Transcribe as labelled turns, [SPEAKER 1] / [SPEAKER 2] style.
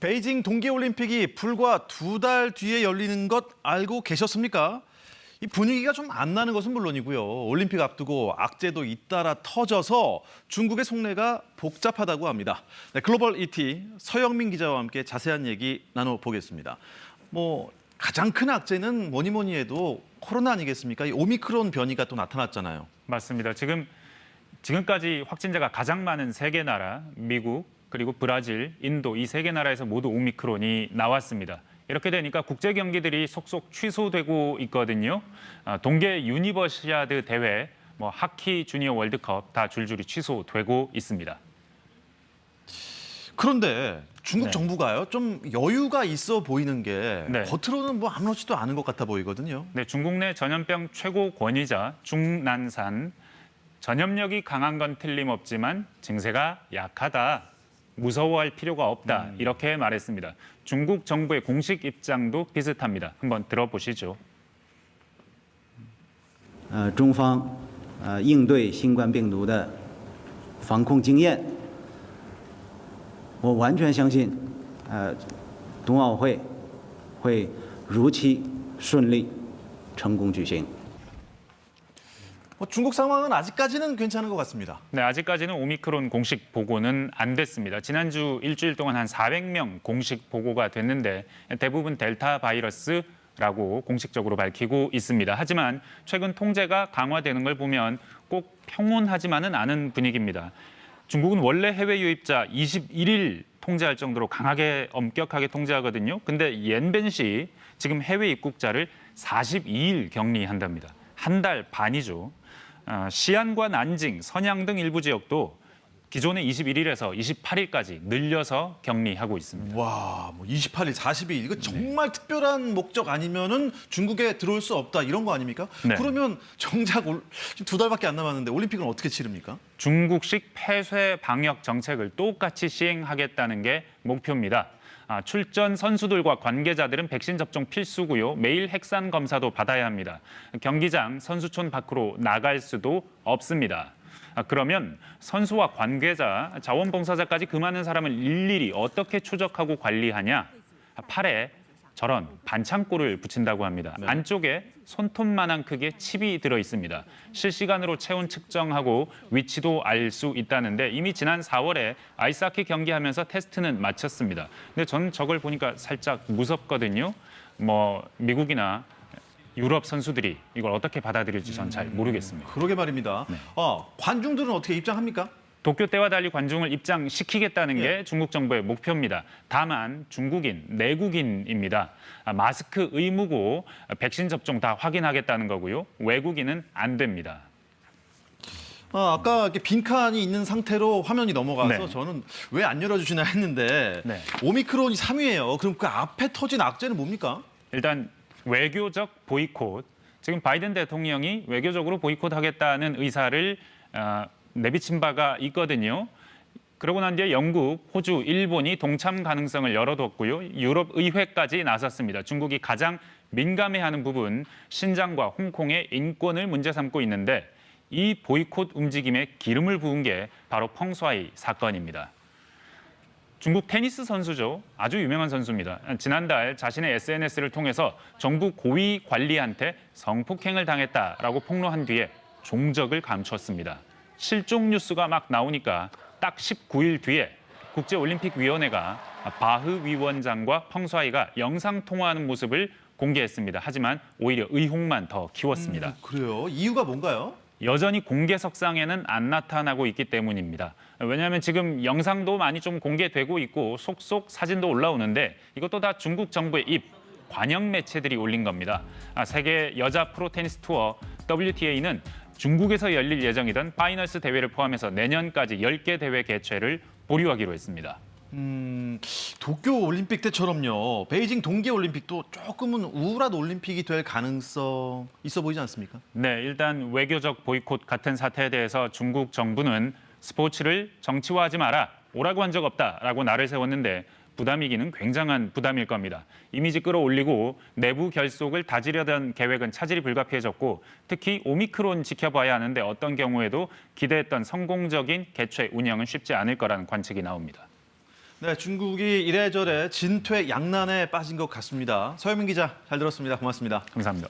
[SPEAKER 1] 베이징 동계올림픽이 불과 2달 뒤에 열리는 것 알고 계셨습니까? 이 분위기가 좀 안 나는 것은 물론이고요. 올림픽 앞두고 악재도 잇따라 터져서 중국의 속내가 복잡하다고 합니다. 네, 글로벌 ET 서영민 기자와 함께 자세한 얘기 나눠보겠습니다. 가장 큰 악재는 뭐니 해도 코로나 아니겠습니까? 이 오미크론 변이가 또 나타났잖아요.
[SPEAKER 2] 맞습니다. 지금까지 확진자가 가장 많은 세 개 나라, 미국, 그리고 브라질, 인도 이 세 개 나라에서 모두 오미크론이 나왔습니다. 이렇게 되니까 국제 경기들이 속속 취소되고 있거든요. 동계 유니버시아드 대회, 하키 주니어 월드컵 다 줄줄이 취소되고 있습니다.
[SPEAKER 1] 그런데 중국 정부가요, 좀 여유가 있어 보이는 게 겉으로는 아무렇지도 않은 것 같아 보이거든요.
[SPEAKER 2] 네, 중국 내 전염병 최고 권위자 중난산. 전염력이 강한 건 틀림없지만 증세가 약하다. 무서워할 필요가 없다. 이렇게 말했습니다. 중국 정부의 공식 입장도 비슷합니다. 한번 들어보시죠.
[SPEAKER 3] 中方应对新冠病毒的防控经验，我完全相信冬奥会会如期顺利成功举行。
[SPEAKER 1] 중국 상황은 아직까지는 괜찮은 것 같습니다.
[SPEAKER 2] 네, 아직까지는 오미크론 공식 보고는 안 됐습니다. 지난주 일주일 동안 한 400명 공식 보고가 됐는데 대부분 델타 바이러스라고 공식적으로 밝히고 있습니다. 하지만 최근 통제가 강화되는 걸 보면 꼭 평온하지만은 않은 분위기입니다. 중국은 원래 해외 유입자 21일 통제할 정도로 강하게 엄격하게 통제하거든요. 근데 옌벤시 지금 해외 입국자를 42일 격리한답니다. 한 달 반이죠. 시안과 난징, 선양 등 일부 지역도 기존의 21일에서 28일까지 늘려서 격리하고 있습니다.
[SPEAKER 1] 와, 28일, 42일 이거 정말 특별한 목적 아니면은 중국에 들어올 수 없다 이런 거 아닙니까?
[SPEAKER 2] 네.
[SPEAKER 1] 그러면 정작 지금 2달밖에 안 남았는데 올림픽은 어떻게 치릅니까?
[SPEAKER 2] 중국식 폐쇄 방역 정책을 똑같이 시행하겠다는 게 목표입니다. 출전 선수들과 관계자들은 백신 접종 필수고요. 매일 핵산 검사도 받아야 합니다. 경기장, 선수촌 밖으로 나갈 수도 없습니다. 그러면 선수와 관계자, 자원봉사자까지 그 많은 사람을 일일이 어떻게 추적하고 관리하냐? 팔에 저런 반창고를 붙인다고 합니다. 안쪽에 손톱만한 크기의 칩이 들어 있습니다. 실시간으로 체온 측정하고 위치도 알 수 있다는데 이미 지난 4월에 아이스하키 경기하면서 테스트는 마쳤습니다. 근데 저는 저걸 보니까 살짝 무섭거든요. 미국이나 유럽 선수들이 이걸 어떻게 받아들일지 전 잘 모르겠습니다.
[SPEAKER 1] 그러게 말입니다.
[SPEAKER 2] 네.
[SPEAKER 1] 관중들은 어떻게 입장합니까?
[SPEAKER 2] 도쿄 때와 달리 관중을 입장시키겠다는 게 중국 정부의 목표입니다. 다만 중국인, 내국인입니다. 마스크 의무고 백신 접종 다 확인하겠다는 거고요. 외국인은 안 됩니다.
[SPEAKER 1] 아까 이렇게 빈칸이 있는 상태로 화면이 넘어가서
[SPEAKER 2] 네.
[SPEAKER 1] 저는 왜 안 열어주시나 했는데 오미크론이 3위예요. 그럼 그 앞에 터진 악재는 뭡니까?
[SPEAKER 2] 일단 외교적 보이콧. 지금 바이든 대통령이 외교적으로 보이콧하겠다는 의사를 내비친 바가 있거든요. 그러고 난 뒤에 영국, 호주, 일본이 동참 가능성을 열어뒀고요. 유럽 의회까지 나섰습니다. 중국이 가장 민감해하는 부분, 신장과 홍콩의 인권을 문제 삼고 있는데 이 보이콧 움직임에 기름을 부은 게 바로 펑스와이 사건입니다. 중국 테니스 선수죠. 아주 유명한 선수입니다. 지난달 자신의 SNS를 통해서 정부 고위 관리한테 성폭행을 당했다라고 폭로한 뒤에 종적을 감췄습니다. 실종 뉴스가 막 나오니까 딱 19일 뒤에 국제올림픽위원회가 바흐 위원장과 펑스와이가 영상통화하는 모습을 공개했습니다. 하지만 오히려 의혹만 더 키웠습니다.
[SPEAKER 1] 그래요? 이유가 뭔가요?
[SPEAKER 2] 여전히 공개석상에는 안 나타나고 있기 때문입니다. 왜냐하면 지금 영상도 많이 좀 공개되고 있고 속속 사진도 올라오는데 이것도 다 중국 정부의 관영 매체들이 올린 겁니다. 세계 여자 프로 테니스 투어 WTA는 중국에서 열릴 예정이던 파이널스 대회를 포함해서 내년까지 10개 대회 개최를 보류하기로 했습니다.
[SPEAKER 1] 도쿄 올림픽 때처럼요. 베이징 동계올림픽도 조금은 우울한 올림픽이 될 가능성 있어 보이지 않습니까?
[SPEAKER 2] 네, 일단 외교적 보이콧 같은 사태에 대해서 중국 정부는 스포츠를 정치화하지 마라, 오라고 한 적 없다라고 날을 세웠는데 부담이기는 굉장한 부담일 겁니다. 이미지 끌어올리고 내부 결속을 다지려던 계획은 차질이 불가피해졌고 특히 오미크론 지켜봐야 하는데 어떤 경우에도 기대했던 성공적인 개최 운영은 쉽지 않을 거라는 관측이 나옵니다.
[SPEAKER 1] 네, 중국이 이래저래 진퇴양난에 빠진 것 같습니다. 서영민 기자, 잘 들었습니다. 고맙습니다.
[SPEAKER 2] 감사합니다.